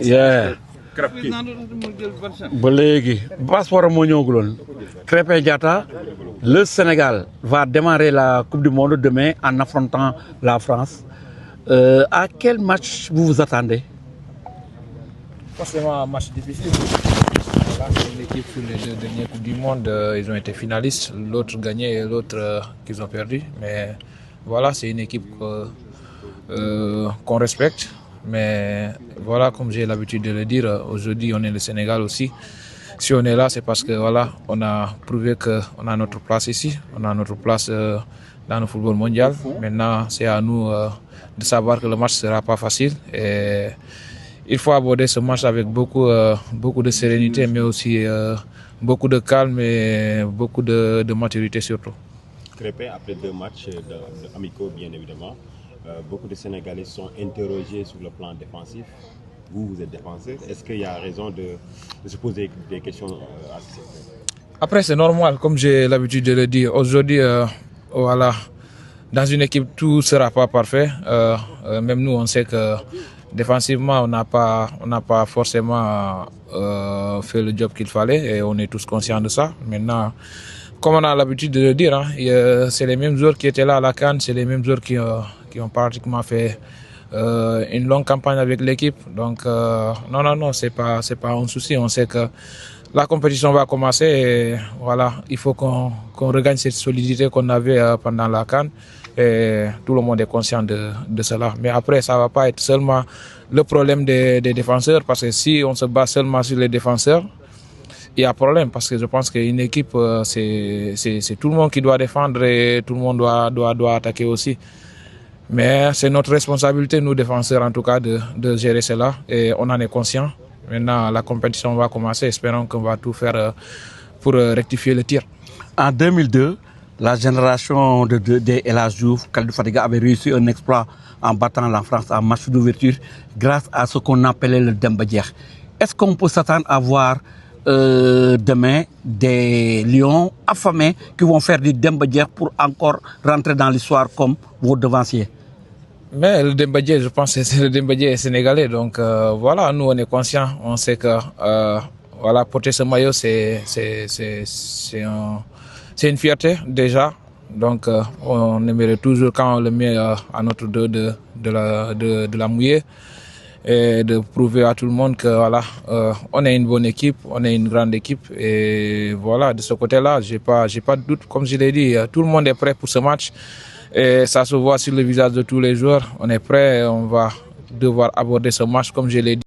Yeah. ba léegi passeport moo ñëwaguloon Krépin Diatta le Sénégal va démarrer la Coupe du Monde demain en affrontant la France. À quel match vous vous attendez? Forcément un match difficile. Voilà, c'est une équipe sur les deux dernières Coupes du Monde, ils ont été finalistes, l'autre gagné et l'autre qu'ils ont perdu. Mais voilà, c'est une équipe qu'on respecte. Mais voilà, comme j'ai l'habitude de le dire, aujourd'hui on est le Sénégal aussi. Si on est là, c'est parce que voilà, on a prouvé qu'on a notre place ici, on a notre place dans le football mondial. Maintenant, c'est à nous de savoir que le match ne sera pas facile. Et il faut aborder ce match avec beaucoup de sérénité, mais aussi beaucoup de calme et beaucoup de maturité surtout. Krépin, après 2 matchs amicaux, bien évidemment, beaucoup de Sénégalais sont interrogés sur le plan défensif. Vous êtes défenseur. Est-ce qu'il y a raison de se poser des questions à ce sujet? Après, c'est normal, comme j'ai l'habitude de le dire. Aujourd'hui, voilà, dans une équipe, tout ne sera pas parfait. Même nous, on sait que défensivement, on n'a pas forcément fait le job qu'il fallait et on est tous conscients de ça. Maintenant, comme on a l'habitude de le dire, hein, c'est les mêmes joueurs qui étaient là à la CAN, c'est les mêmes joueurs qui ont pratiquement fait une longue campagne avec l'équipe. Donc, non, c'est pas un souci. On sait que la compétition va commencer et voilà, il faut qu'on regagne cette solidité qu'on avait pendant la CAN. Et tout le monde est conscient de cela. Mais après, ça ne va pas être seulement le problème des défenseurs, parce que si on se base seulement sur les défenseurs, il y a problème, parce que je pense qu'une équipe, c'est tout le monde qui doit défendre et tout le monde doit attaquer aussi. Mais c'est notre responsabilité, nous défenseurs en tout cas, de gérer cela et on en est conscient. Maintenant, la compétition va commencer, espérons qu'on va tout faire pour rectifier le tir. En 2002, la génération de El Hadji Diouf, Kalidou Fadiga avait réussi un exploit en battant la France en match d'ouverture grâce à ce qu'on appelait le Demba Diekh. Est-ce qu'on peut s'attendre à voir demain des lions affamés qui vont faire du Demba Diekh pour encore rentrer dans l'histoire comme vos devanciers? Mais le Demba Diekh, je pense que c'est le Demba Diekh sénégalais. Donc voilà, nous on est conscients, on sait que voilà, porter ce maillot c'est une fierté déjà. Donc on aimerait toujours quand on le met à notre dos de la mouiller et de prouver à tout le monde que voilà, on est une bonne équipe, on est une grande équipe et voilà, de ce côté-là, j'ai pas de doute. Comme je l'ai dit, tout le monde est prêt pour ce match et ça se voit sur le visage de tous les joueurs. On est prêt, on va devoir aborder ce match comme je l'ai dit.